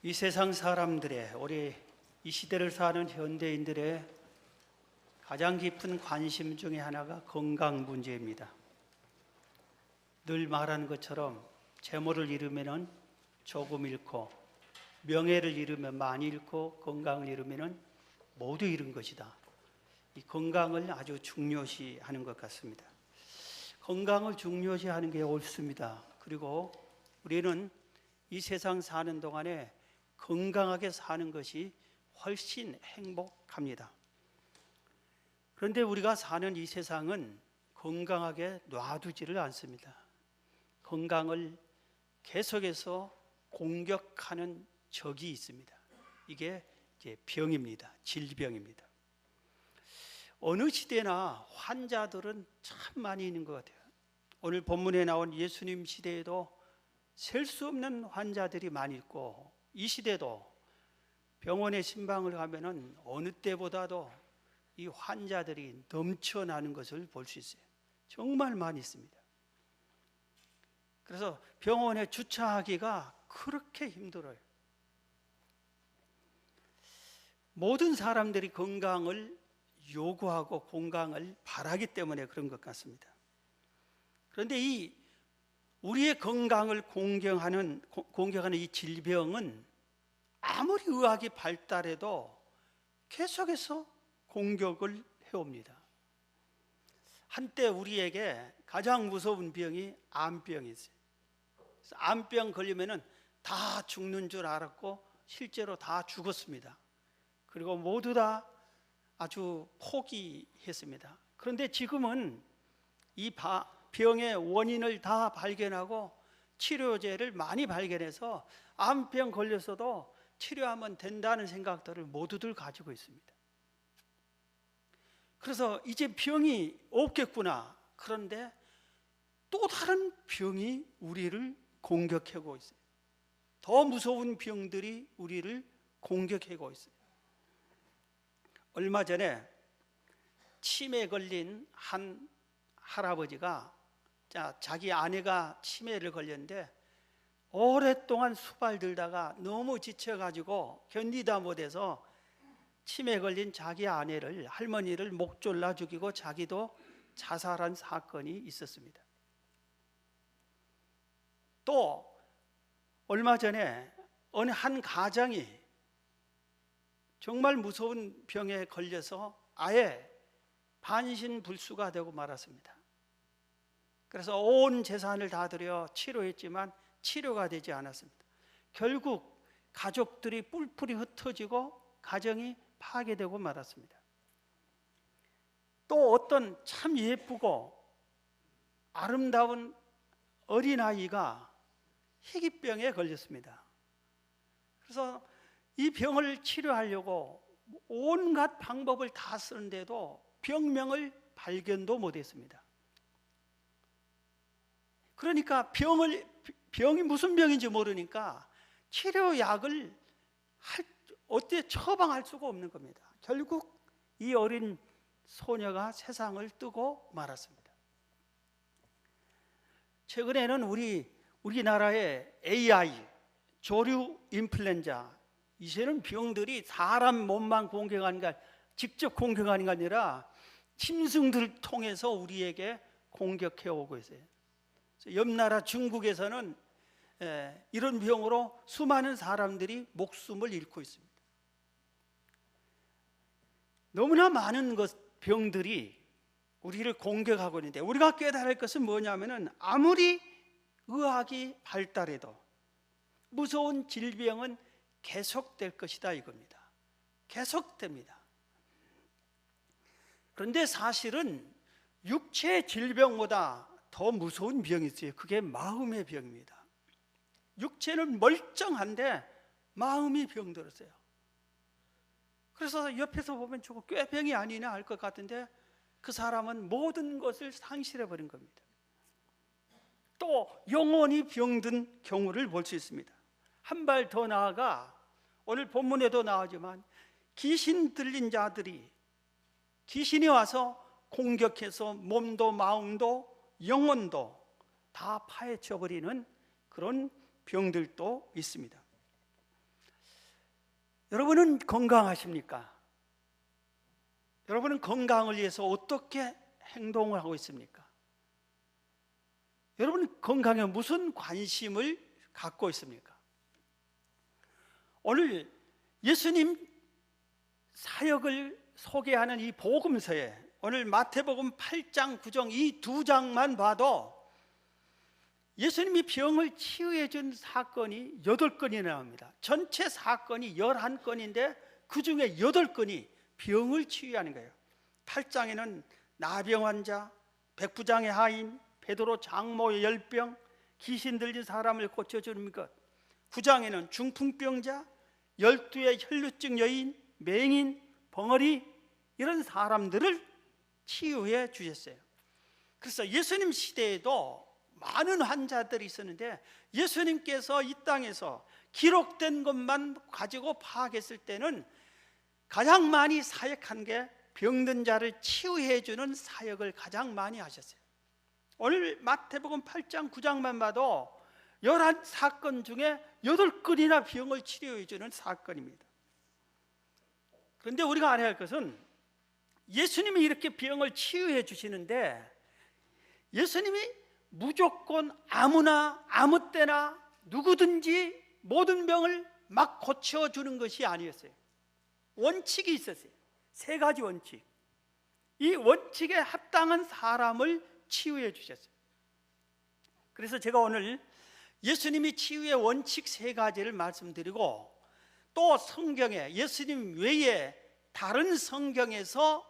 이 세상 사람들의, 우리 이 시대를 사는 현대인들의 가장 깊은 관심 중에 하나가 건강 문제입니다. 늘 말하는 것처럼 재물을 잃으면 조금 잃고, 명예를 잃으면 많이 잃고, 건강을 잃으면 모두 잃은 것이다. 이 건강을 아주 중요시하는 것 같습니다. 건강을 중요시하는 게 옳습니다. 그리고 우리는 이 세상 사는 동안에 건강하게 사는 것이 훨씬 행복합니다. 그런데 우리가 사는 이 세상은 건강하게 놔두지를 않습니다. 건강을 계속해서 공격하는 적이 있습니다. 이게 이제 병입니다. 질병입니다. 어느 시대나 환자들은 참 많이 있는 것 같아요. 오늘 본문에 나온 예수님 시대에도 셀 수 없는 환자들이 많이 있고, 이 시대도 병원에 신방을 가면은 어느 때보다도 이 환자들이 넘쳐나는 것을 볼 수 있어요. 정말 많이 있습니다. 그래서 병원에 주차하기가 그렇게 힘들어요. 모든 사람들이 건강을 요구하고 건강을 바라기 때문에 그런 것 같습니다. 그런데 이 우리의 건강을 공격하는 이 질병은 아무리 의학이 발달해도 계속해서 공격을 해옵니다. 한때 우리에게 가장 무서운 병이 암병이었어요. 암병 걸리면은 다 죽는 줄 알았고 실제로 다 죽었습니다. 그리고 모두 다 아주 포기했습니다. 그런데 지금은 이 병의 원인을 다 발견하고 치료제를 많이 발견해서 암병 걸렸어도 치료하면 된다는 생각들을 모두들 가지고 있습니다. 그래서 이제 병이 없겠구나. 그런데 또 다른 병이 우리를 공격하고 있어요. 더 무서운 병들이 우리를 공격하고 있어요. 얼마 전에 치매에 걸린 한 할아버지가 자기 아내가 치매를 걸렸는데 오랫동안 수발 들다가 너무 지쳐가지고 견디다 못해서 치매에 걸린 자기 아내를, 할머니를 목 졸라 죽이고 자기도 자살한 사건이 있었습니다. 또 얼마 전에 어느 한 가장이 정말 무서운 병에 걸려서 아예 반신불수가 되고 말았습니다. 그래서 온 재산을 다 들여 치료했지만 치료가 되지 않았습니다. 결국 가족들이 뿔뿔이 흩어지고 가정이 파괴되고 말았습니다. 또 어떤 참 예쁘고 아름다운 어린아이가 희귀병에 걸렸습니다. 그래서 이 병을 치료하려고 온갖 방법을 다 쓰는데도 병명을 발견도 못했습니다. 그러니까 병이 무슨 병인지 모르니까 치료약을 어떻게 처방할 수가 없는 겁니다. 결국 이 어린 소녀가 세상을 뜨고 말았습니다. 최근에는 우리나라의 AI, 조류 인플루엔자, 이제는 병들이 사람 몸만 공격하는 게 직접 공격하는 게 아니라 짐승들을 통해서 우리에게 공격해 오고 있어요. 옆 나라 중국에서는 이런 병으로 수많은 사람들이 목숨을 잃고 있습니다. 너무나 많은 병들이 우리를 공격하고 있는데 우리가 깨달아야 할 것은 뭐냐면은 아무리 의학이 발달해도 무서운 질병은 계속될 것이다 이겁니다. 계속됩니다. 그런데 사실은 육체의 질병보다 더 무서운 병이 있어요. 그게 마음의 병입니다. 육체는 멀쩡한데 마음이 병들었어요. 그래서 옆에서 보면 저거 꾀병이 아니냐 할 것 같은데 그 사람은 모든 것을 상실해버린 겁니다. 또 영혼이 병든 경우를 볼 수 있습니다. 한 발 더 나아가 오늘 본문에도 나오지만 귀신 들린 자들이 귀신이 와서 공격해서 몸도 마음도 영혼도 다 파헤쳐버리는 그런 병들도 있습니다. 여러분은 건강하십니까? 여러분은 건강을 위해서 어떻게 행동을 하고 있습니까? 여러분 건강에 무슨 관심을 갖고 있습니까? 오늘 예수님 사역을 소개하는 이 복음서에 오늘 마태복음 8장 9장 이 두 장만 봐도 예수님이 병을 치유해 준 사건이 8건이 나옵니다. 전체 사건이 11건인데 그 중에 8건이 병을 치유하는 거예요. 8장에는 나병 환자, 백부장의 하인, 베드로 장모의 열병, 귀신 들린 사람을 고쳐주는 것, 9장에는 중풍병자, 12의 혈루증 여인, 맹인, 벙어리 이런 사람들을 치유해 주셨어요. 그래서 예수님 시대에도 많은 환자들이 있었는데 예수님께서 이 땅에서 기록된 것만 가지고 파악했을 때는 가장 많이 사역한 게 병든 자를 치유해 주는 사역을 가장 많이 하셨어요. 오늘 마태복음 8장 9장만 봐도 11사건 중에 8건이나 병을 치료해 주는 사건입니다. 그런데 우리가 알아야 할 것은 예수님이 이렇게 병을 치유해 주시는데 예수님이 무조건 아무나 아무 때나 누구든지 모든 병을 막 고쳐주는 것이 아니었어요. 원칙이 있었어요. 3가지 원칙. 이 원칙에 합당한 사람을 치유해 주셨어요. 그래서 제가 오늘 예수님이 치유의 원칙 3가지를 말씀드리고 또 성경에 예수님 외에 다른 성경에서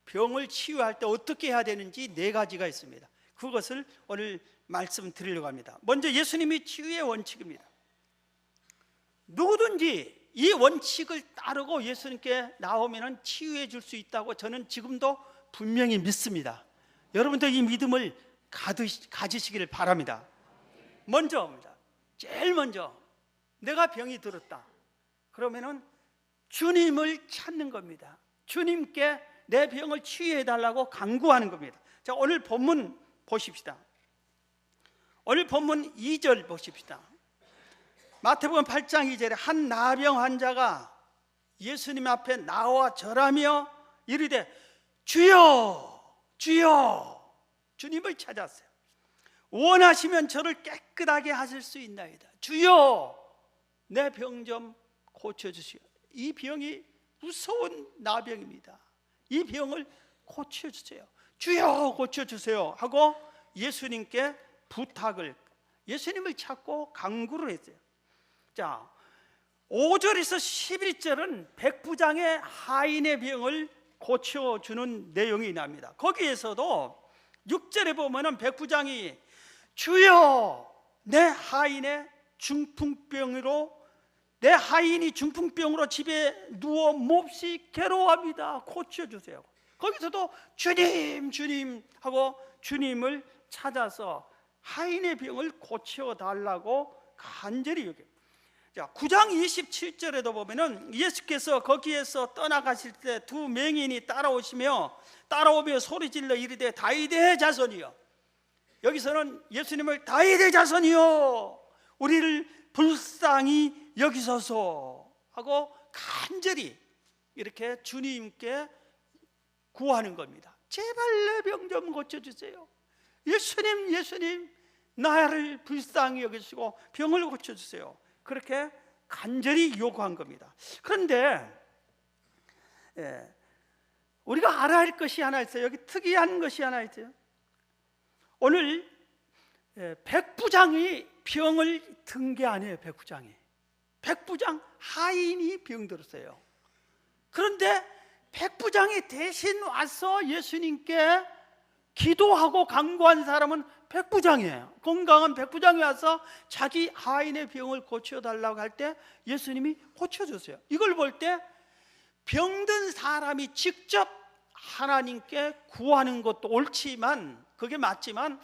병을 치유할 때 어떻게 해야 되는지 4가지가 있습니다. 그것을 오늘 말씀드리려고 합니다. 먼저 예수님이 치유의 원칙입니다. 누구든지 이 원칙을 따르고 예수님께 나오면 치유해 줄 수 있다고 저는 지금도 분명히 믿습니다. 여러분들 이 믿음을 가지시기를 바랍니다. 먼저입니다. 제일 먼저 내가 병이 들었다 그러면은 주님을 찾는 겁니다. 주님께 내 병을 치유해 달라고 간구하는 겁니다. 자, 오늘 본문 보십시다. 오늘 본문 2절 보십시다. 마태복음 8장 2절에 한 나병 환자가 예수님 앞에 나와 절하며 이르되 주여 주여 주님을 찾았어요. 원하시면 저를 깨끗하게 하실 수 있나이다. 주여 내 병 좀 고쳐주시오. 이 병이 무서운 나병입니다. 이 병을 고쳐주세요. 주여 고쳐주세요 하고 예수님께 부탁을, 예수님을 찾고 간구를 했어요. 자, 5절에서 11절은 백부장의 하인의 병을 고쳐주는 내용이 납니다. 거기에서도 6절에 보면은 백부장이 주여 내 하인의 중풍병으로 내 하인이 중풍병으로 집에 누워 몹시 괴로워합니다. 고쳐주세요. 거기서도 주님 주님 하고 주님을 찾아서 하인의 병을 고쳐달라고 간절히 요구해요. 자, 9장 27절에도 보면은 예수께서 거기에서 떠나가실 때 두 맹인이 따라오며 소리질러 이르되 다윗의 자손이여. 여기서는 예수님을 다윗의 자손이여 우리를 불쌍히 여기소서 하고 간절히 이렇게 주님께 구하는 겁니다. 제발 내 병 좀 고쳐주세요. 예수님 예수님 나를 불쌍히 여기시고 병을 고쳐주세요. 그렇게 간절히 요구한 겁니다. 그런데 우리가 알아야 할 것이 하나 있어요. 여기 특이한 것이 하나 있어요. 오늘 백부장이 병을 든 게 아니에요. 백부장 하인이 병들었어요. 그런데 백부장이 대신 와서 예수님께 기도하고 간구한 사람은 백부장이에요. 건강한 백부장이 와서 자기 하인의 병을 고쳐달라고 할 때 예수님이 고쳐줬어요. 이걸 볼 때 병든 사람이 직접 하나님께 구하는 것도 옳지만, 그게 맞지만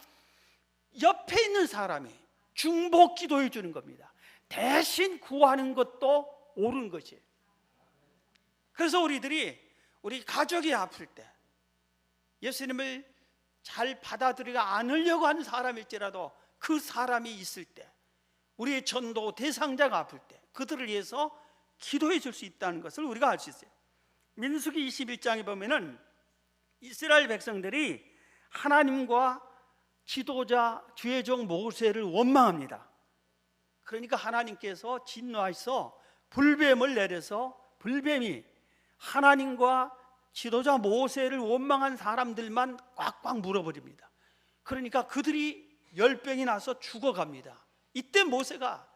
옆에 있는 사람이 중보 기도해 주는 겁니다. 대신 구하는 것도 옳은 것이에요. 그래서 우리 가족이 아플 때 예수님을 잘 받아들이지 않으려고 하는 사람일지라도 그 사람이 있을 때, 우리의 전도 대상자가 아플 때 그들을 위해서 기도해 줄 수 있다는 것을 우리가 알 수 있어요. 민수기 21장에 보면은 이스라엘 백성들이 하나님과 지도자 주의 종 모세를 원망합니다. 그러니까 하나님께서 진노하셔서 불뱀을 내려서 불뱀이 하나님과 지도자 모세를 원망한 사람들만 꽉꽉 물어버립니다. 그러니까 그들이 열병이 나서 죽어갑니다. 이때 모세가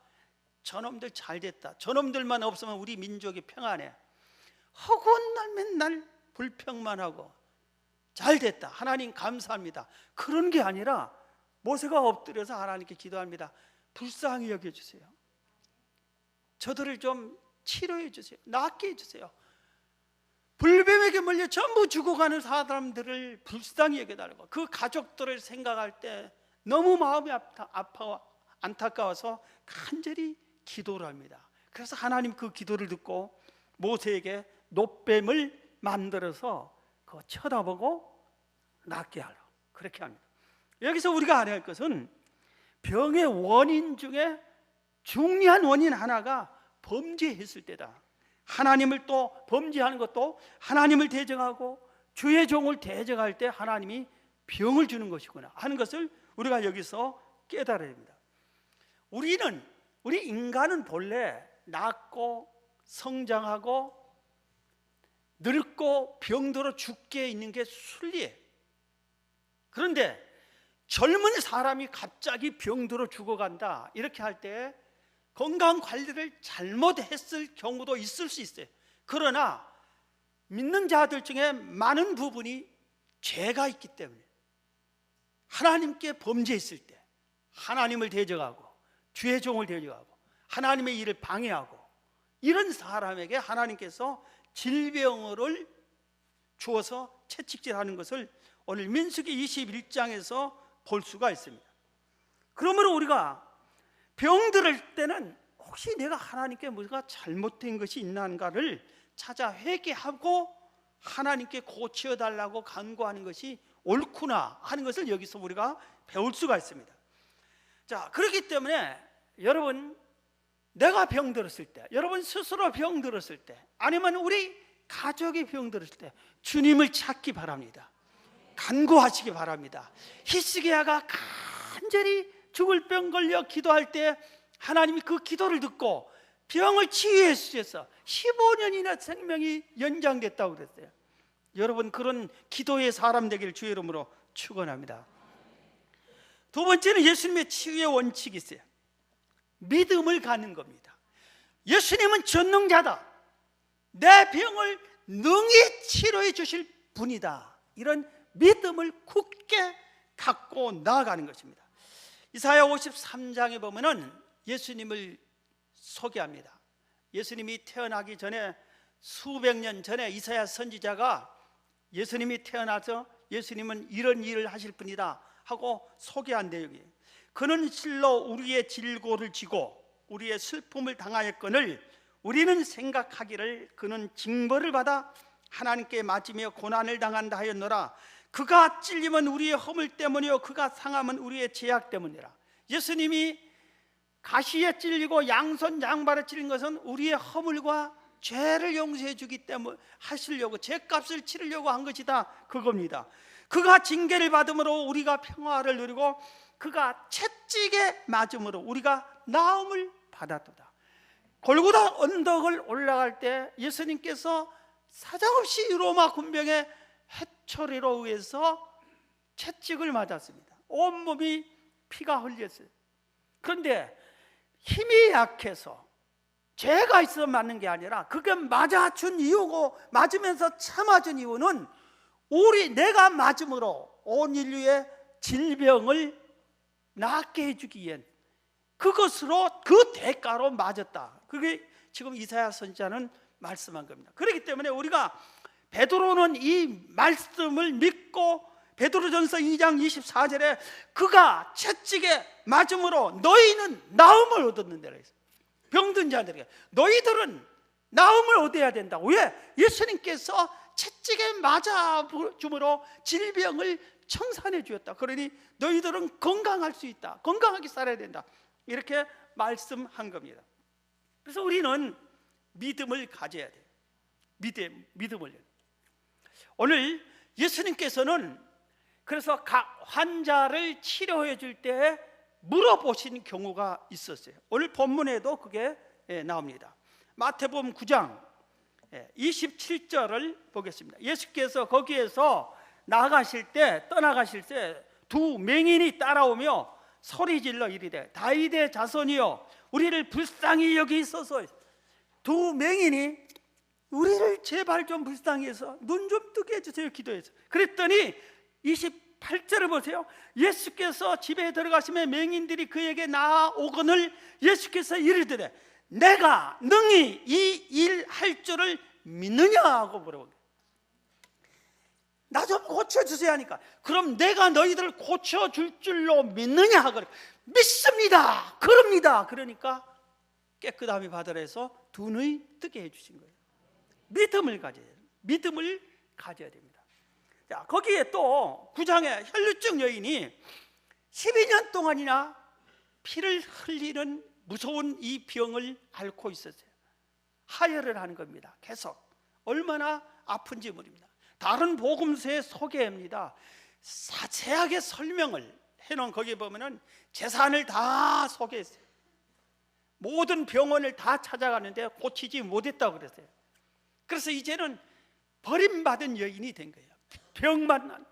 저놈들 잘됐다, 저놈들만 없으면 우리 민족이 평안해, 허구한 날 맨날 불평만 하고 잘됐다, 하나님 감사합니다, 그런 게 아니라 모세가 엎드려서 하나님께 기도합니다. 불쌍히 여겨주세요, 저들을 좀 치료해 주세요, 낫게 해주세요, 불뱀에게 몰려 전부 죽어가는 사람들을 불쌍히 여겨달라고. 그 가족들을 생각할 때 너무 마음이 아파 안타까워서 간절히 기도를 합니다. 그래서 하나님 그 기도를 듣고 모세에게 놋뱀을 만들어서 그거 쳐다보고 낫게 하라, 그렇게 합니다. 여기서 우리가 알아야 할 것은 병의 원인 중에 중요한 원인 하나가 범죄했을 때다. 하나님을 또 범죄하는 것도 하나님을 대적하고 주의 종을 대적할 때 하나님이 병을 주는 것이구나 하는 것을 우리가 여기서 깨달아야 됩니다. 우리 인간은 본래 낳고 성장하고 늙고 병들어 죽게 있는 게 순리예요. 그런데 젊은 사람이 갑자기 병들어 죽어간다 이렇게 할 때 건강 관리를 잘못했을 경우도 있을 수 있어요. 그러나 믿는 자들 중에 많은 부분이 죄가 있기 때문에 하나님께 범죄했을 때 하나님을 대적하고 주의 종을 대적하고 하나님의 일을 방해하고 이런 사람에게 하나님께서 질병을 주어서 채찍질하는 것을 오늘 민수기 21장에서 볼 수가 있습니다. 그러므로 우리가 병들을 때는 혹시 내가 하나님께 뭔가 잘못된 것이 있나를 찾아 회개하고 하나님께 고쳐달라고 간구하는 것이 옳구나 하는 것을 여기서 우리가 배울 수가 있습니다. 자, 그렇기 때문에 여러분, 내가 병들었을 때, 여러분 스스로 병들었을 때, 아니면 우리 가족이 병들었을 때 주님을 찾기 바랍니다. 간구하시기 바랍니다. 히스기야가 간절히 죽을 병 걸려 기도할 때 하나님이 그 기도를 듣고 병을 치유해 주셔서 15년이나 생명이 연장됐다고 그랬어요. 여러분, 그런 기도의 사람 되기를 주의 이름으로 축원합니다. 두 번째는 예수님의 치유의 원칙이 있어요. 믿음을 갖는 겁니다. 예수님은 전능자다, 내 병을 능히 치료해 주실 분이다, 이런 믿음을 굳게 갖고 나아가는 것입니다. 이사야 53장에 보면은 예수님을 소개합니다. 예수님이 태어나기 전에 수백 년 전에 이사야 선지자가 예수님이 태어나서 예수님은 이런 일을 하실 분이다 하고 소개한 내용이에요. 그는 실로 우리의 질고를 지고 우리의 슬픔을 당하였거늘 우리는 생각하기를 그는 징벌을 받아 하나님께 맞으며 고난을 당한다 하였노라. 그가 찔림은 우리의 허물 때문이요 그가 상함은 우리의 죄악 때문이라. 예수님이 가시에 찔리고 양손 양발에 찔린 것은 우리의 허물과 죄를 용서해 주기 때문에 하시려고, 죄값을 치르려고 한 것이다, 그겁니다. 그가 징계를 받음으로 우리가 평화를 누리고 그가 채찍에 맞음으로 우리가 나음을 받았도다. 골고다 언덕을 올라갈 때 예수님께서 사정없이 로마 군병의 해초리로 의해서 채찍을 맞았습니다. 온몸이 피가 흘렸어요. 그런데 힘이 약해서 죄가 있어서 맞는 게 아니라 그게 맞아준 이유고, 맞으면서 참아준 이유는 내가 맞음으로 온 인류의 질병을 낫게 해주기 위한 그것으로, 그 대가로 맞았다. 그게 지금 이사야 선지자는 말씀한 겁니다. 그렇기 때문에 우리가, 베드로는 이 말씀을 믿고 베드로전서 2장 24절에 그가 채찍에 맞음으로 너희는 나음을 얻었는데, 병든 자들에게 너희들은 나음을 얻어야 된다. 왜? 예수님께서 채찍에 맞아줌으로 질병을 청산해 주었다. 그러니 너희들은 건강할 수 있다, 건강하게 살아야 된다, 이렇게 말씀한 겁니다. 그래서 우리는 믿음을 가져야 돼요. 믿음을. 오늘 예수님께서는 그래서 환자를 치료해 줄 때 물어보신 경우가 있었어요. 오늘 본문에도 그게 나옵니다. 마태복음 9장 27절을 보겠습니다. 예수께서 거기에서 떠나가실 때 두 맹인이 따라오며 소리질러 이르되 다윗의 자손이여 우리를 불쌍히 여기소서. 두 맹인이 우리를 제발 좀 불쌍히 해서 눈 좀 뜨게 해주세요 기도해서. 그랬더니 28절을 보세요. 예수께서 집에 들어가시면 맹인들이 그에게 나아오거늘 예수께서 이르되 내가 능히 이 일 할 줄을 믿느냐 하고 물어보게. 나 좀 고쳐주세요 하니까 그럼 내가 너희들을 고쳐줄 줄로 믿느냐 하고 믿습니다 그럽니다. 그러니까 깨끗함이 바다에서 두 눈이 뜨게 해주신 거예요. 믿음을 가져야 됩니다. 자, 거기에 또 9장에 혈루증 여인이 12년 동안이나 피를 흘리는 무서운 이 병을 앓고 있었어요. 하혈을 하는 겁니다. 계속 얼마나 아픈지 모릅니다. 다른 복음서에 소개합니다. 자세하게 설명을 해놓은 거기에 보면은 재산을 다 소개했어요. 모든 병원을 다 찾아가는데 고치지 못했다고 그랬어요. 그래서 이제는 버림받은 여인이 된 거예요. 병만 난.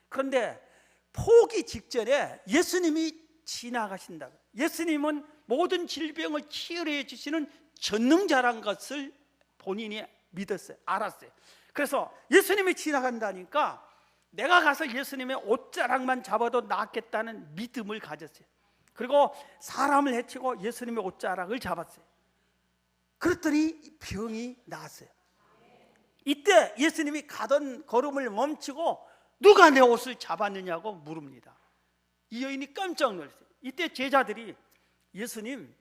그런데 포기 직전에 예수님이 지나가신다고. 예수님은 모든 질병을 치유해 주시는 전능자란 것을 본인이 믿었어요. 알았어요. 그래서 예수님이 지나간다니까 내가 가서 예수님의 옷자락만 잡아도 낫겠다는 믿음을 가졌어요. 그리고 사람을 해치고 예수님의 옷자락을 잡았어요. 그랬더니 병이 나았어요. 이때 예수님이 가던 걸음을 멈추고 누가 내 옷을 잡았느냐고 물읍니다. 이 여인이 깜짝 놀랐어요. 이때 제자들이 예수님,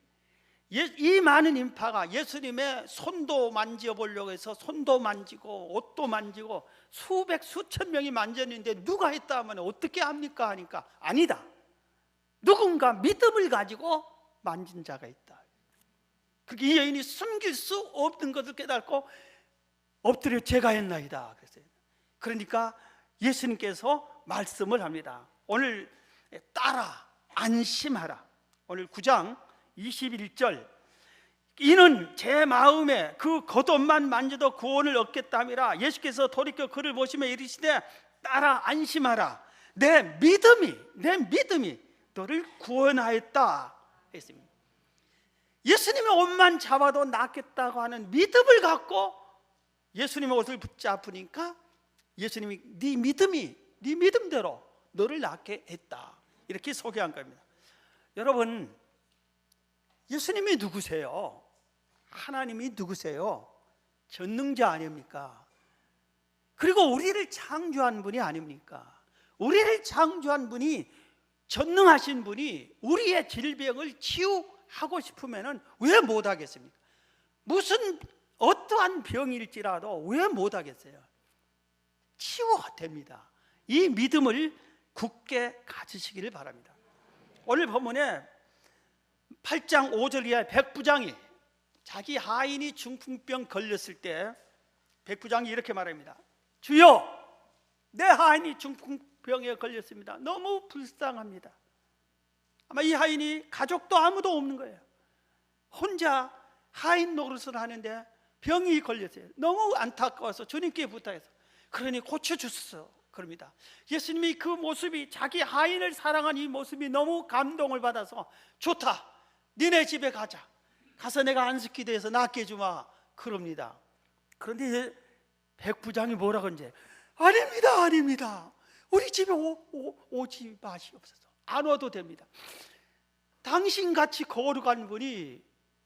이 많은 인파가 예수님의 손도 만져보려고 해서 손도 만지고 옷도 만지고 수천 명이 만졌는데 누가 했다 하면 어떻게 합니까? 하니까 아니다, 누군가 믿음을 가지고 만진 자가 있다. 그렇게 이 여인이 숨길 수 없는 것을 깨닫고 엎드려 제가 했나이다 그랬어요. 그러니까 예수님께서 말씀을 합니다. 오늘 따라 안심하라. 오늘 9장 21절 이는 제 마음에 그 겉옷만 만져도 구원을 얻겠다 함이라. 예수께서 돌이켜 그를 보시며 이르시되 따라 안심하라. 내 믿음이 너를 구원하였다 했습니다. 예수님의 옷만 잡아도 낫겠다고 하는 믿음을 갖고 예수님의 옷을 붙잡으니까 예수님이 네 믿음대로 너를 낫게 했다 이렇게 소개한 겁니다. 여러분, 예수님이 누구세요? 하나님이 누구세요? 전능자 아닙니까? 그리고 우리를 창조한 분이 아닙니까? 우리를 창조한 분이, 전능하신 분이 우리의 질병을 치유하고 싶으면 왜 못하겠습니까? 무슨 어떠한 병일지라도 왜 못하겠어요? 치유됩니다. 이 믿음을 굳게 가지시기를 바랍니다. 오늘 본문에 8장 5절 이하의 백부장이 자기 하인이 중풍병 걸렸을 때 백부장이 이렇게 말합니다. 주여, 내 하인이 중풍병에 걸렸습니다. 너무 불쌍합니다. 아마 이 하인이 가족도 아무도 없는 거예요. 혼자 하인 노릇을 하는데 병이 걸렸어요. 너무 안타까워서 주님께 부탁해서 그러니 고쳐주소서 그럽니다. 예수님이 그 모습이, 자기 하인을 사랑한 이 모습이 너무 감동을 받아서 좋다, 니네 집에 가자, 가서 내가 안식기도해서 낫게 해주마 그럽니다. 그런데 백부장이 뭐라고 이제 아닙니다 우리 집에 오지 마시옵소서. 안 와도 됩니다. 당신같이 거룩한 분이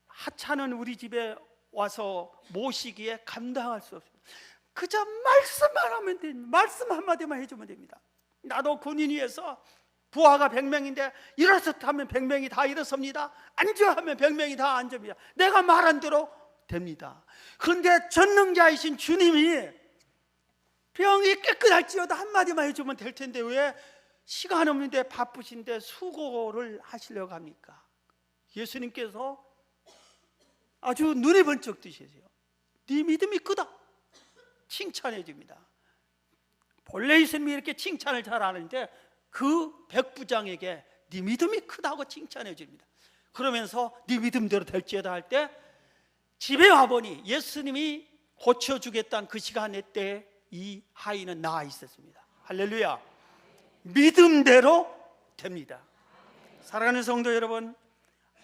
하찮은 우리 집에 와서 모시기에 감당할 수 없습니다. 그저 말씀만 하면 됩니다. 말씀 한마디만 해주면 됩니다. 나도 군인위에서 부하가 100명인데 일어서 하면 100명이 다 일어섭니다. 앉아 하면 100명이 다 앉습니다. 내가 말한 대로 됩니다. 그런데 전능자이신 주님이 병이 깨끗할지어도 한마디만 해주면 될 텐데 왜 시간 없는데 바쁘신데 수고를 하시려고 합니까? 예수님께서 아주 눈에 번쩍 뜨시세요. 네 믿음이 크다. 칭찬해 줍니다. 본래 예수님이 이렇게 칭찬을 잘 하는데 그 백부장에게 네 믿음이 크다고 칭찬해 줍니다. 그러면서 네 믿음대로 될지어다 할 때 집에 와보니 예수님이 고쳐주겠다는 그 시간에 때 이 아이는 나아 있었습니다. 할렐루야. 믿음대로 됩니다. 사랑하는 성도 여러분,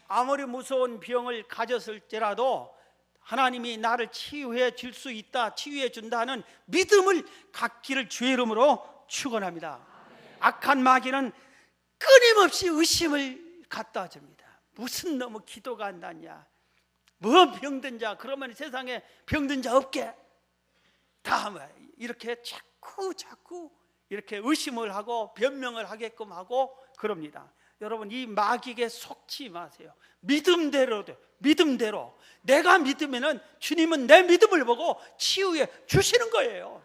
아무리 무서운 병을 가졌을지라도 하나님이 나를 치유해 줄 수 있다, 치유해 준다는 믿음을 갖기를 주의 이름으로 축원합니다. 악한 마귀는 끊임없이 의심을 갖다 줍니다. 무슨 너무 기도가 안 났냐, 뭐 병든 자, 그러면 세상에 병든 자 없게, 다 이렇게 자꾸 이렇게 의심을 하고 변명을 하게끔 하고 그럽니다. 여러분, 이 마귀에게 속지 마세요. 믿음대로 내가 믿으면은 주님은 내 믿음을 보고 치유해 주시는 거예요.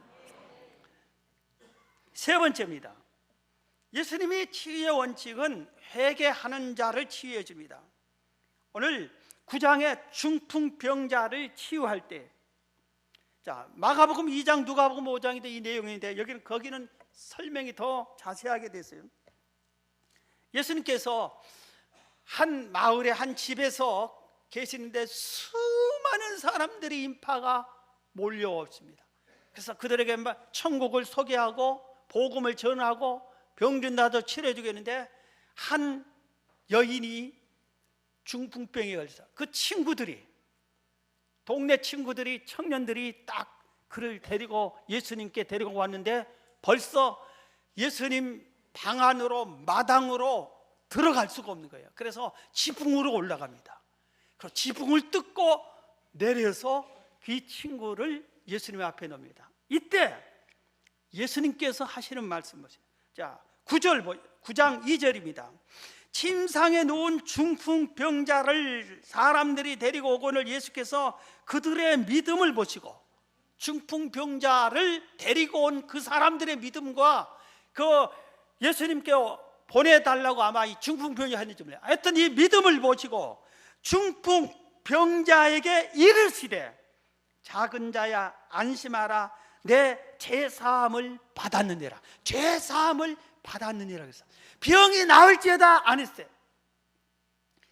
세 번째입니다. 예수님이 치유의 원칙은 회개하는 자를 치유해 줍니다. 오늘 9장의 중풍병자를 치유할 때, 자, 마가복음 2장, 누가복음 5장인데 이 내용인데 거기는 설명이 더 자세하게 됐어요. 예수님께서 한 마을의 한 집에서 계시는데 수많은 사람들이 인파가 몰려왔습니다. 그래서 그들에게 천국을 소개하고 복음을 전하고 병든 자도 치료해 주겠는데 한 여인이 중풍병에 걸려서 그 친구들이, 동네 친구들이, 청년들이 딱 그를 데리고 예수님께 데리고 왔는데 벌써 예수님 방 안으로, 마당으로 들어갈 수가 없는 거예요. 그래서 지붕으로 올라갑니다. 그리고 지붕을 뜯고 내려서 그 친구를 예수님 앞에 놓습니다. 이때 예수님께서 하시는 말씀은, 자, 9장 2절입니다. 침상에 누운 중풍병자를 사람들이 데리고 오거늘 예수께서 그들의 믿음을 보시고, 중풍병자를 데리고 온 그 사람들의 믿음과 그 예수님께 보내달라고 아마 이 중풍병자 했는지 몰라요. 하여튼 이 믿음을 보시고 중풍병자에게 이르시되 작은 자야 안심하라, 내 죄사함을 받았느니라. 죄사함을 받았느니라. 그래서 병이 나을지어다 안 했어요.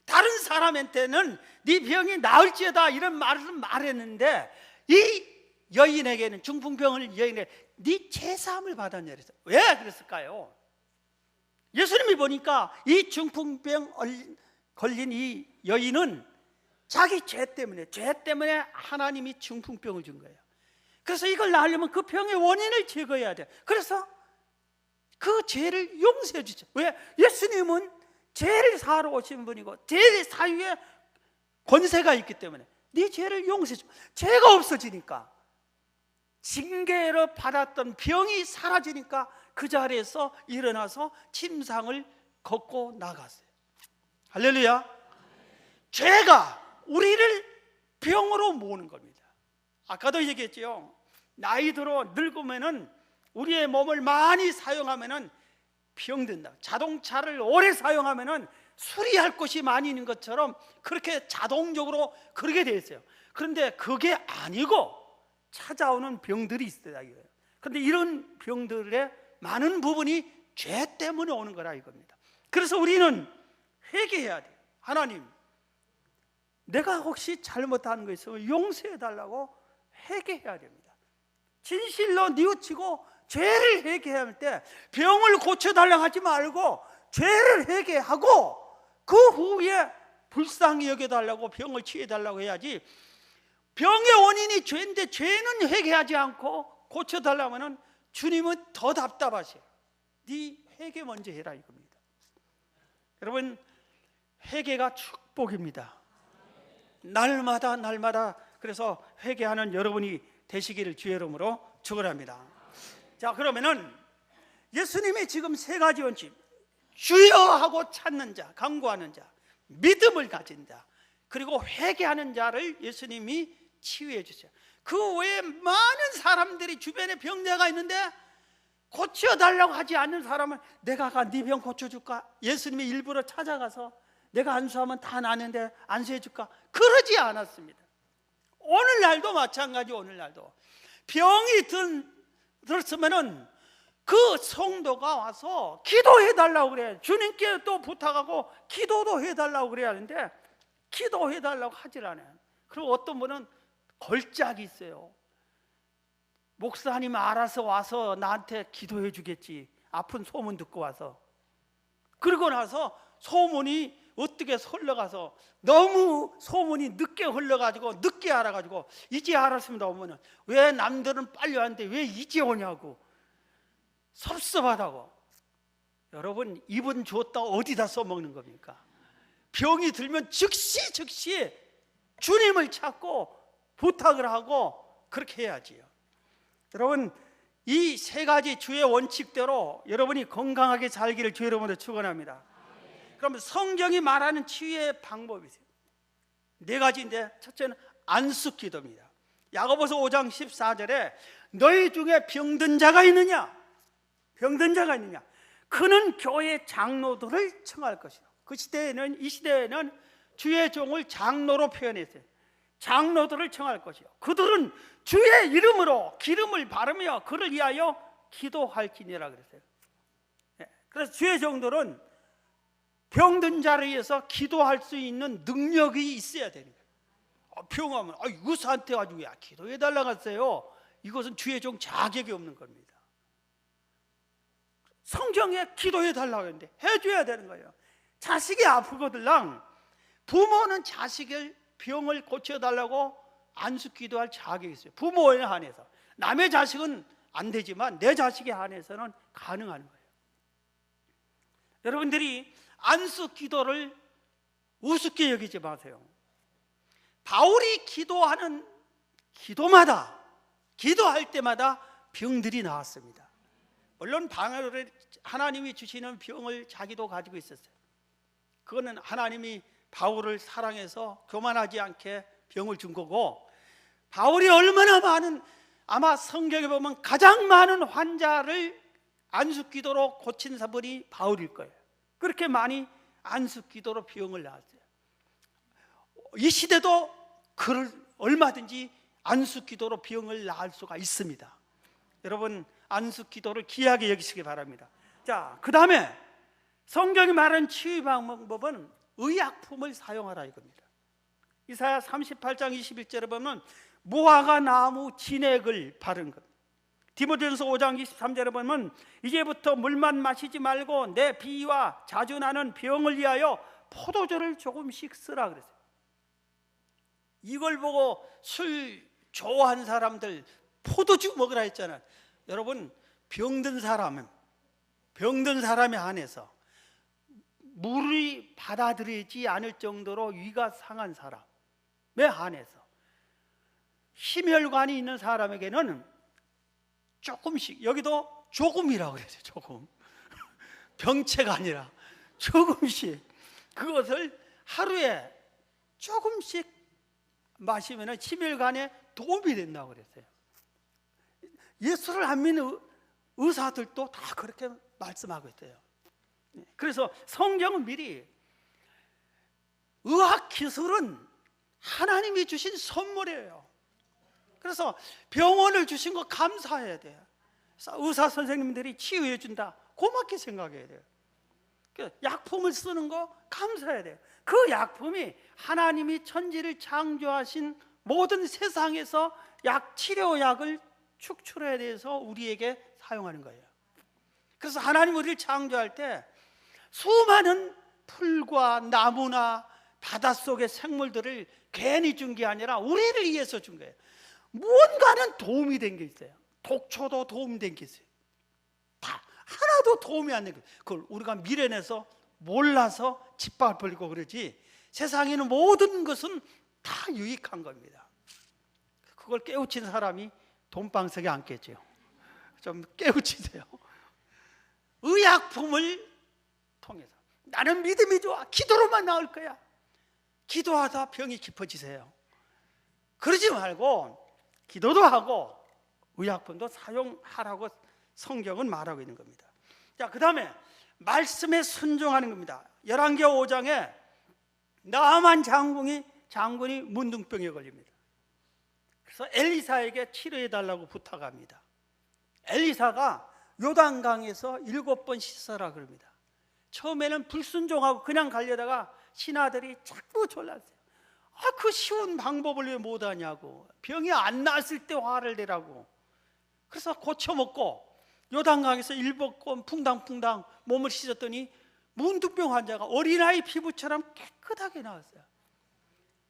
다른 사람한테는 네 병이 나을지어다 이런 말을 말했는데 이 여인에게는, 중풍병을 여인에게 네 죄사함을 받았느니라. 왜 그랬을까요? 예수님이 보니까 이 중풍병 걸린 이 여인은 자기 죄 때문에 하나님이 중풍병을 준 거예요. 그래서 이걸 나으려면 그 병의 원인을 제거해야 돼요. 그래서 그 죄를 용서해 주죠. 왜? 예수님은 죄를 사하러 오신 분이고 죄의 사유에 권세가 있기 때문에 네 죄를 용서해 줘. 죄가 없어지니까, 징계로 받았던 병이 사라지니까 그 자리에서 일어나서 침상을 걷고 나갔어요. 할렐루야. 죄가 우리를 병으로 모으는 겁니다. 아까도 얘기했죠. 나이 들어 늙으면은 우리의 몸을 많이 사용하면은 병든다. 자동차를 오래 사용하면은 수리할 곳이 많이 있는 것처럼 그렇게 자동적으로 그렇게 돼 있어요. 그런데 그게 아니고 찾아오는 병들이 있어요. 그런데 이런 병들의 많은 부분이 죄 때문에 오는 거라 이겁니다. 그래서 우리는 회개해야 돼요. 하나님, 내가 혹시 잘못한 거 있으면 용서해 달라고 회개해야 됩니다. 진실로 뉘우치고 죄를 회개할 때 병을 고쳐달라고 하지 말고 죄를 회개하고 그 후에 불쌍히 여겨달라고, 병을 치유해달라고 해야지. 병의 원인이 죄인데 죄는 회개하지 않고 고쳐달라고 하면 주님은 더 답답하세요. 네 회개 먼저 해라 이겁니다. 여러분, 회개가 축복입니다. 날마다 그래서 회개하는 여러분이 되시기를 주의 이름으로 축원합니다. 자, 그러면은 예수님이 지금 세 가지 원칙, 주여 하고 찾는 자, 간구하는 자, 믿음을 가진 자, 그리고 회개하는 자를 예수님이 치유해 주세요. 그 외에 많은 사람들이 주변에 병자가 있는데 고쳐달라고 하지 않는 사람은 내가 네 병 고쳐줄까? 예수님이 일부러 찾아가서 내가 안수하면 다 나는데 안수해 줄까? 그러지 않았습니다. 오늘날도 마찬가지. 오늘날도 병이 들었으면은 그 성도가 와서 기도해 달라고 그래요. 주님께 또 부탁하고 기도도 해 달라고 그래야 하는데 기도해 달라고 하질 않아요. 그리고 어떤 분은 걸작이 있어요. 목사님 알아서 와서 나한테 기도해 주겠지. 아픈 소문 듣고 와서. 그러고 나서 소문이 어떻게 흘러가서 너무 소문이 늦게 흘러가지고 늦게 알아가지고 이제 알았습니다. 오면은 왜 남들은 빨리 왔는데 왜 이제 오냐고 섭섭하다고. 여러분, 이분 줬다 어디다 써먹는 겁니까? 병이 들면 즉시 주님을 찾고 부탁을 하고 그렇게 해야지요. 여러분, 이 세 가지 주의 원칙대로 여러분이 건강하게 살기를 주의 이름으로 축원합니다. 그러면 성경이 말하는 치유의 방법이 있어요. 네 가지인데, 첫째는 안수 기도입니다. 야고보서 5장 14절에 너희 중에 병든 자가 있느냐? 병든 자가 있느냐? 그는 교회 장로들을 청할 것이요. 그 시대에는, 이 시대에는 주의 종을 장로로 표현했어요. 장로들을 청할 것이요. 그들은 주의 이름으로 기름을 바르며 그를 위하여 기도할지니라 그랬어요. 그래서 주의 종들은 병든 자를 위해서 기도할 수 있는 능력이 있어야 되는 거예요. 병하면 의사한테 가지고 기도해 달라고 했어요. 이것은 주의 종 자격이 없는 겁니다. 성경에 기도해 달라고 했는데 해줘야 되는 거예요. 자식이 아프거들랑 부모는 자식의 병을 고쳐달라고 안수 기도할 자격이 있어요. 부모에 한해서. 남의 자식은 안 되지만 내 자식에 한해서는 가능한 거예요. 여러분들이 안수 기도를 우습게 여기지 마세요. 바울이 기도하는 기도마다, 기도할 때마다 병들이 나왔습니다. 물론 바울은 하나님이 주시는 병을 자기도 가지고 있었어요. 그거는 하나님이 바울을 사랑해서 교만하지 않게 병을 준 거고, 바울이 얼마나 많은, 아마 성경에 보면 가장 많은 환자를 안수 기도로 고친 사람이 바울일 거예요. 그렇게 많이 안수 기도로 병을 나았어요. 이 시대도 그를 얼마든지 안수 기도로 병을 나을 수가 있습니다. 여러분, 안수 기도를 귀하게 여기시기 바랍니다. 자, 그 다음에 성경이 말하는 치유 방법은 의약품을 사용하라 이겁니다. 이사야 38장 21절에 보면 무화과 나무 진액을 바른 것. 디모데전서 5장 23절에 보면 이제부터 물만 마시지 말고 내 비위와 자주 나는 병을 위하여 포도주를 조금씩 쓰라 그랬어요. 이걸 보고 술 좋아하는 사람들 포도주 먹으라 했잖아요. 여러분, 병든 사람에 한해서 물이 받아들이지 않을 정도로 위가 상한 사람에 한해서 심혈관이 있는 사람에게는 조금씩, 여기도 조금이라고 그러죠. 조금. 병체가 아니라 조금씩 그것을 하루에 조금씩 마시면 심혈관에 도움이 된다고 그랬어요. 예수를 안 믿는 의사들도 다 그렇게 말씀하고 있어요. 그래서 성경은 미리 의학기술은 하나님이 주신 선물이에요. 그래서 병원을 주신 거 감사해야 돼요. 의사 선생님들이 치유해 준다, 고맙게 생각해야 돼요. 약품을 쓰는 거 감사해야 돼요. 그 약품이 하나님이 천지를 창조하신 모든 세상에서 치료약을 축출해야 돼서 우리에게 사용하는 거예요. 그래서 하나님 우리를 창조할 때 수많은 풀과 나무나 바닷속의 생물들을 괜히 준 게 아니라 우리를 위해서 준 거예요. 무언가는 도움이 된 게 있어요. 독초도 도움이 된 게 있어요. 다 하나도 도움이 안 된 거예요. 그걸 우리가 미련해서 몰라서 짓밟아 버리고 그러지, 세상에는 모든 것은 다 유익한 겁니다. 그걸 깨우친 사람이 돈방석에 앉겠죠. 좀 깨우치세요. 의약품을 통해서 나는 믿음이 좋아, 기도로만 나을 거야, 기도하다 병이 깊어지세요. 그러지 말고 기도도 하고 의약품도 사용하라고 성경은 말하고 있는 겁니다. 자, 그 다음에 말씀에 순종하는 겁니다. 열왕기하 5장에 나만 장군이 문둥병에 걸립니다. 그래서 엘리사에게 치료해달라고 부탁합니다. 엘리사가 요단강에서 7번 씻어라 그럽니다. 처음에는 불순종하고 그냥 가려다가 신하들이 자꾸 졸랐어요. 그 쉬운 방법을 왜 못하냐고, 병이 안 나았을 때 화를 내라고. 그래서 고쳐먹고 요단강에서 7번 퐁당퐁당 몸을 씻었더니 문둥병 환자가 어린아이 피부처럼 깨끗하게 나왔어요.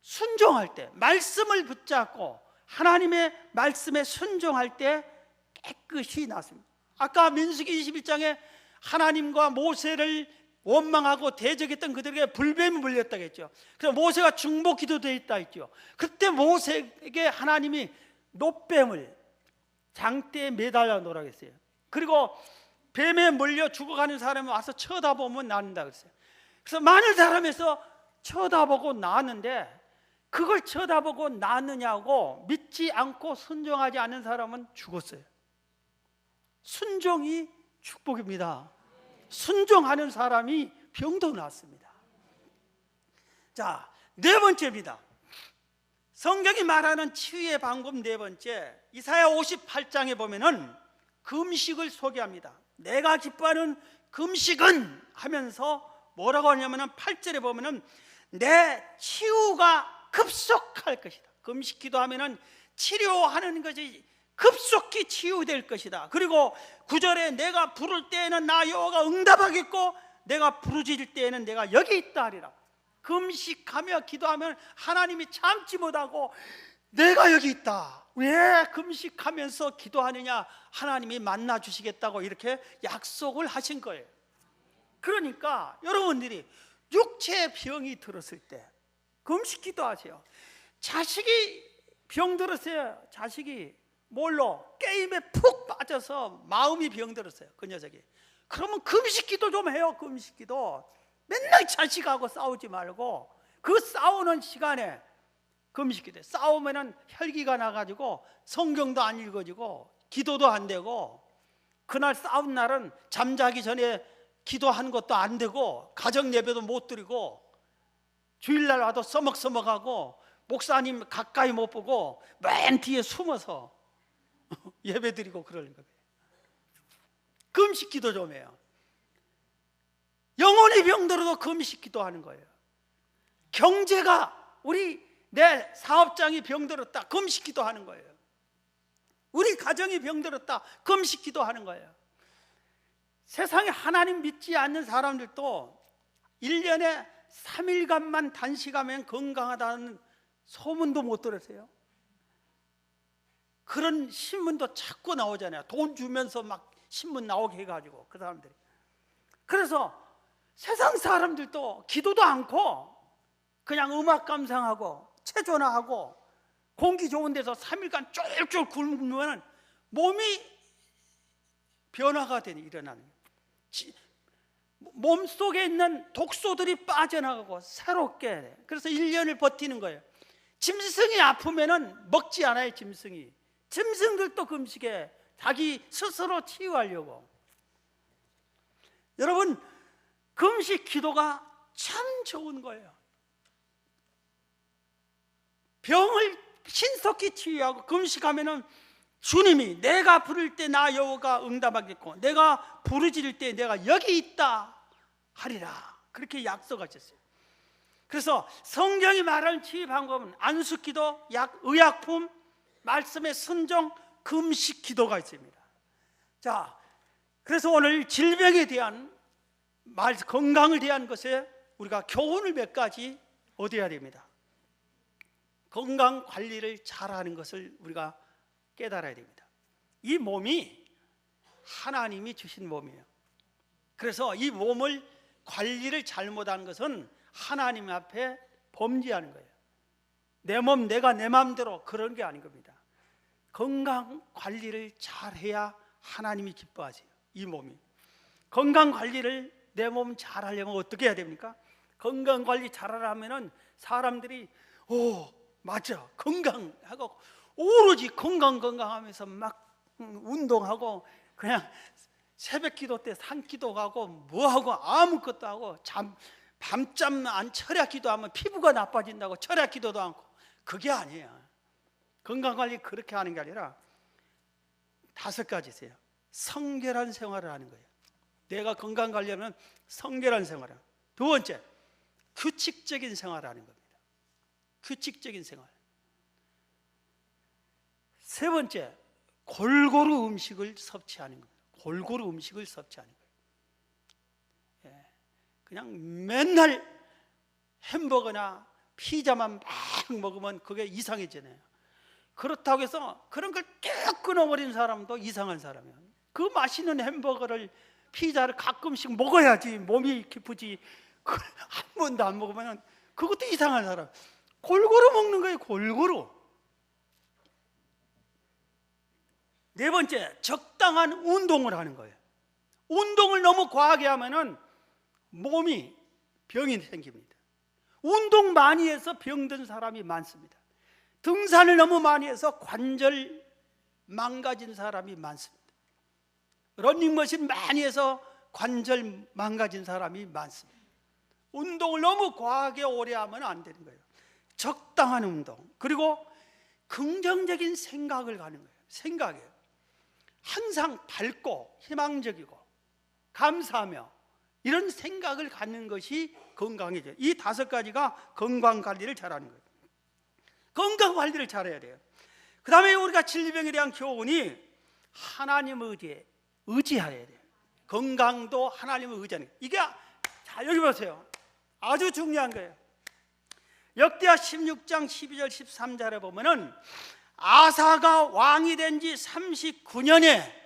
순종할 때, 말씀을 붙잡고 하나님의 말씀에 순종할 때 깨끗이 나왔습니다. 아까 민수기 21장에 하나님과 모세를 원망하고 대적했던 그들에게 불뱀이 물렸다고 했죠. 그래서 모세가 중보 기도되어 있다 했죠. 그때 모세에게 하나님이 놋뱀을 장대에 매달려 놓으라고 했어요. 그리고 뱀에 물려 죽어가는 사람이 와서 쳐다보면 낫는다고 했어요. 그래서 많은 사람에서 쳐다보고 나았는데, 그걸 쳐다보고 나느냐고 믿지 않고 순종하지 않는 사람은 죽었어요. 순종이 축복입니다. 순종하는 사람이 병도 낫습니다. 자, 네 번째입니다. 성경이 말하는 치유의 방법 네 번째, 이사야 58장에 보면은 금식을 소개합니다. 내가 기뻐하는 금식은 하면서 뭐라고 하냐면은 8절에 보면은 내 치유가 급속할 것이다. 금식 기도하면은 치료하는 것이 급속히 치유될 것이다. 그리고 9절에 내가 부를 때에는 나 여호와가 응답하겠고 내가 부르짖을 때에는 내가 여기 있다 하리라. 금식하며 기도하면 하나님이 참지 못하고 내가 여기 있다, 왜 금식하면서 기도하느냐, 하나님이 만나 주시겠다고 이렇게 약속을 하신 거예요. 그러니까 여러분들이 육체의 병이 들었을 때 금식 기도하세요. 자식이 병 들었어요. 자식이 뭘로? 게임에 푹 빠져서 마음이 병들었어요, 그 녀석이. 그러면 금식 기도 좀 해요. 금식 기도. 맨날 자식하고 싸우지 말고 그 싸우는 시간에 금식 기도. 싸우면은 혈기가 나가지고 성경도 안 읽어지고 기도도 안 되고, 그날 싸운 날은 잠자기 전에 기도하는 것도 안 되고 가정 예배도 못 드리고 주일날 와도 써먹써먹하고 목사님 가까이 못 보고 맨 뒤에 숨어서 예배 드리고 그러는 거예요. 금식 기도 좀 해요. 영혼이 병들어도 금식 기도하는 거예요. 경제가, 내 사업장이 병들었다, 금식 기도하는 거예요. 우리 가정이 병들었다, 금식 기도하는 거예요. 세상에 하나님 믿지 않는 사람들도 1년에 3일간만 단식하면 건강하다는 소문도 못 들으세요? 그런 신문도 자꾸 나오잖아요. 돈 주면서 막 신문 나오게 해가지고 그 사람들이. 그래서 세상 사람들도 기도도 않고 그냥 음악 감상하고 체조나하고 공기 좋은 데서 3일간 쫄쫄 굶으면 몸이 변화가 일어나는, 몸속에 있는 독소들이 빠져나가고 새롭게. 그래서 1년을 버티는 거예요. 짐승이 아프면은 먹지 않아요. 짐승들도 금식에 자기 스스로 치유하려고. 여러분, 금식 기도가 참 좋은 거예요. 병을 신속히 치유하고 금식하면은 주님이 내가 부를 때 나 여호와가 응답하겠고 내가 부르짖을 때 내가 여기 있다 하리라, 그렇게 약속하셨어요. 그래서 성경이 말하는 치유 방법은 안수기도, 의약품, 말씀의 순종, 금식 기도가 있습니다. 자, 그래서 오늘 질병에 대한 건강을 대한 것에 우리가 교훈을 몇 가지 얻어야 됩니다. 건강 관리를 잘하는 것을 우리가 깨달아야 됩니다. 이 몸이 하나님이 주신 몸이에요. 그래서 이 몸을 관리를 잘못하는 것은 하나님 앞에 범죄하는 거예요. 내 몸 내가 내 마음대로 그런 게 아닌 겁니다. 건강 관리를 잘해야 하나님이 기뻐하세요. 이 몸이. 건강 관리를 내 몸 잘하려면 어떻게 해야 됩니까? 건강 관리 잘하려면 사람들이 맞아, 건강하고 오로지 건강하면서 막 운동하고 그냥 새벽 기도 때 산기도 가고 뭐하고 아무것도 하고 밤잠 안 철야 기도하면 피부가 나빠진다고 철야 기도도 않고, 그게 아니에요. 건강관리 그렇게 하는 게 아니라 5가지세요. 성결한 생활을 하는 거예요. 내가 건강관리하면 성결한 생활을. 2번째, 규칙적인 생활을 하는 겁니다. 규칙적인 생활. 3번째, 골고루 음식을 섭취하는 겁니다. 골고루 음식을 섭취하는 거예요. 그냥 맨날 햄버거나 피자만 막 먹으면 그게 이상해지네요. 그렇다고 해서 그런 걸 쭉 끊어버린 사람도 이상한 사람이에요. 그 맛있는 햄버거를, 피자를 가끔씩 먹어야지 몸이 기쁘지, 그걸 한 번도 안 먹으면 그것도 이상한 사람. 골고루 먹는 거예요. 골고루. 4번째, 적당한 운동을 하는 거예요. 운동을 너무 과하게 하면은 몸이 병이 생깁니다. 운동 많이 해서 병든 사람이 많습니다. 등산을 너무 많이 해서 관절 망가진 사람이 많습니다. 러닝머신 많이 해서 관절 망가진 사람이 많습니다. 운동을 너무 과하게 오래 하면 안 되는 거예요. 적당한 운동, 그리고 긍정적인 생각을 가는 거예요. 생각이에요. 항상 밝고 희망적이고 감사하며 이런 생각을 갖는 것이 건강이죠. 이 5가지가 건강관리를 잘하는 거예요. 건강관리를 잘해야 돼요. 그 다음에 우리가 질병에 대한 교훈이 하나님을 의지해야 돼요. 건강도 하나님을 의지하는 거예요. 이게, 자, 여기 보세요. 아주 중요한 거예요. 역대하 16장 12절 13절에 보면은 아사가 왕이 된 지 39년에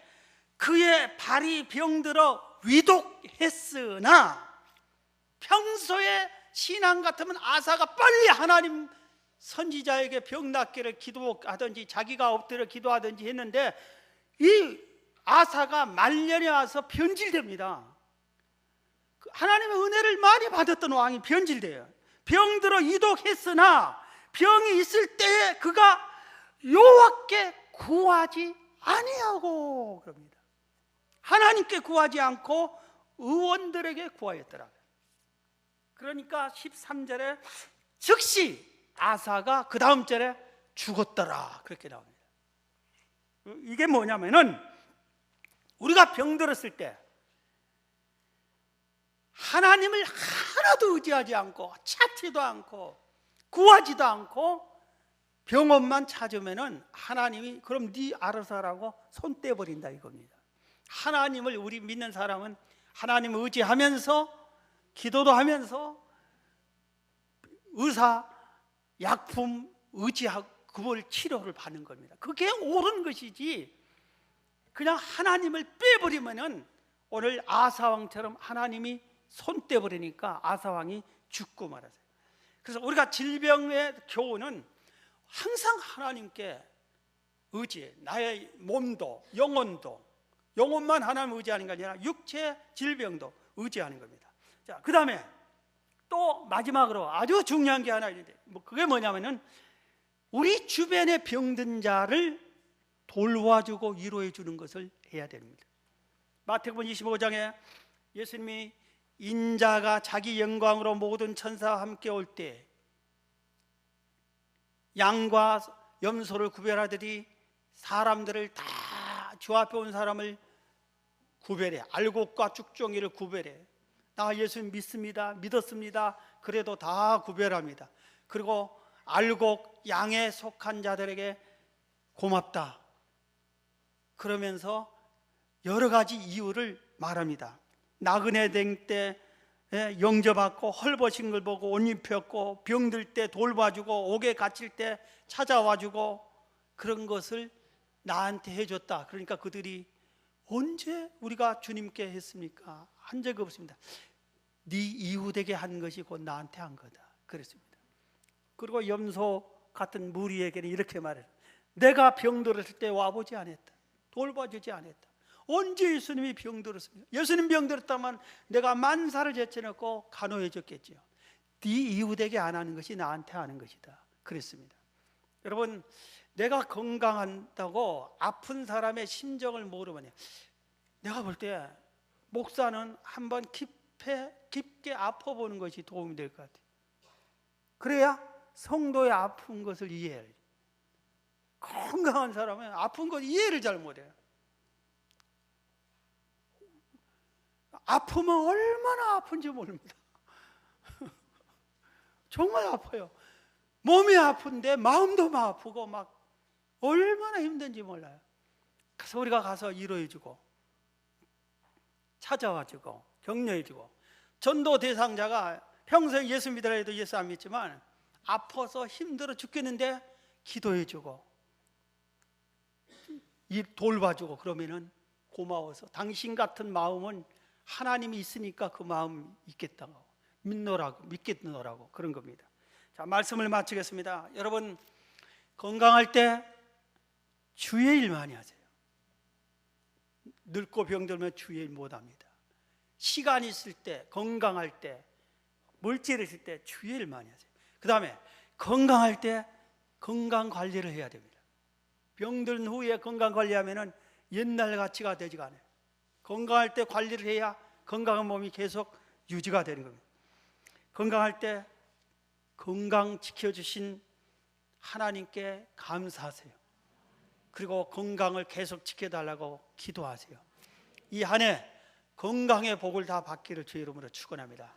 그의 발이 병들어 위독했으나, 평소에 신앙 같으면 아사가 빨리 하나님 선지자에게 병 낫기를 기도하든지 자기가 엎드려 기도하든지 했는데, 이 아사가 말년에 와서 변질됩니다. 하나님의 은혜를 많이 받았던 왕이 변질돼요. 병들어 이독했으나 병이 있을 때에 그가 여호와께 구하지 아니하고 그럽니다. 하나님께 구하지 않고 의원들에게 구하였더라고요. 그러니까 13절에 즉시 아사가 그 다음 절에 죽었더라, 그렇게 나옵니다. 이게 뭐냐면은 우리가 병들었을 때 하나님을 하나도 의지하지 않고 찾지도 않고 구하지도 않고 병원만 찾으면은 하나님이 그럼 네 알아서 하라고 손 떼버린다 이겁니다. 하나님을, 우리 믿는 사람은 하나님을 의지하면서 기도도 하면서 의사, 약품 의지하고 그걸 치료를 받는 겁니다. 그게 옳은 것이지, 그냥 하나님을 빼버리면은 오늘 아사왕처럼 하나님이 손 떼버리니까 아사왕이 죽고 말았어요. 그래서 우리가 질병의 교훈은 항상 하나님께 의지해. 나의 몸도 영혼만 하나님 의지하는 게 아니라 육체 질병도 의지하는 겁니다. 자, 그 다음에 또 마지막으로 아주 중요한 게 하나 있는데, 그게 뭐냐면은 우리 주변에 병든 자를 돌봐주고 위로해 주는 것을 해야 됩니다. 마태복음 25장에 예수님이 인자가 자기 영광으로 모든 천사와 함께 올 때 양과 염소를 구별하듯이 사람들을 다 주 앞에 온 사람을 구별해. 알곡과 쭉종이를 구별해. 나 예수님 믿었습니다. 그래도 다 구별합니다. 그리고 알곡, 양에 속한 자들에게 고맙다 그러면서 여러 가지 이유를 말합니다. 나그네 된 때 영접받고, 헐벗은 걸 보고 옷 입혔고, 병들 때 돌봐주고, 옥에 갇힐 때 찾아와주고, 그런 것을 나한테 해줬다. 그러니까 그들이 언제 우리가 주님께 했습니까? 한 적이 없습니다. 네 이웃에게 한 것이 곧 나한테 한 거다 그랬습니다. 그리고 염소 같은 무리에게는 이렇게 말해요. 내가 병들었을 때 와보지 않았다. 돌봐주지 않았다. 언제 예수님이 병들었습니까? 예수님 병들었다면 내가 만사를 제쳐놓고 간호해 줬겠죠. 네 이웃에게 안 하는 것이 나한테 하는 것이다 그랬습니다. 여러분, 내가 건강한다고 아픈 사람의 심정을 모르면, 내가 볼 때 목사는 한번 깊게 아파보는 것이 도움이 될 것 같아요. 그래야 성도의 아픈 것을 이해해요. 건강한 사람은 아픈 것 이해를 잘 못해요. 아프면 얼마나 아픈지 모릅니다. 정말 아파요. 몸이 아픈데 마음도 막 아프고 막 얼마나 힘든지 몰라요. 그래서 우리가 가서 위로해주고 찾아와주고 격려해주고, 전도 대상자가 평소에 예수 믿으라 해도 예수 안 믿지만 아파서 힘들어 죽겠는데 기도해주고 돌봐주고 그러면은 고마워서, 당신 같은 마음은 하나님이 있으니까 그 마음 있겠다고 믿겠노라고 그런 겁니다. 자, 말씀을 마치겠습니다. 여러분, 건강할 때 주의 일 많이 하세요. 늙고 병들면 주의 일 못합니다. 시간 있을 때, 건강할 때, 물질 있을 때 주의 일 많이 하세요. 그 다음에 건강할 때 건강 관리를 해야 됩니다. 병든 후에 건강 관리하면 옛날 가치가 되지가 않아요. 건강할 때 관리를 해야 건강한 몸이 계속 유지가 되는 겁니다. 건강할 때 건강 지켜주신 하나님께 감사하세요. 그리고 건강을 계속 지켜달라고 기도하세요. 이 한 해 건강의 복을 다 받기를 주의 이름으로 축원합니다.